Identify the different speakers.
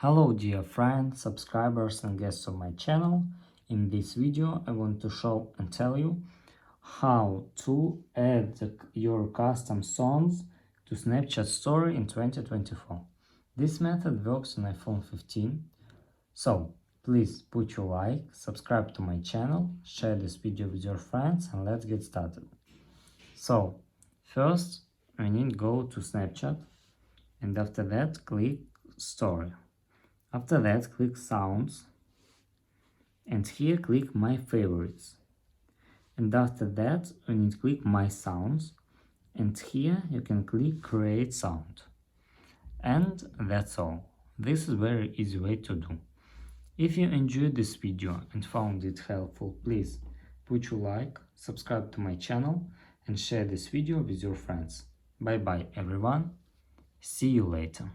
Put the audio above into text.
Speaker 1: Hello dear friends, subscribers and guests of my channel. In this video I want to show and tell you how to add your custom songs to Snapchat story in 2024. This method works on iPhone 15. So please put your like, subscribe to my channel, share this video with your friends and let's get started. So first we need to go to Snapchat and after that click story. After that, click Sounds, and here click My Favorites. And after that, you need to click My Sounds, and here you can click Create Sound. And that's all. This is a very easy way to do. If you enjoyed this video and found it helpful, please put your like, subscribe to my channel, and share this video with your friends. Bye bye everyone. See you later.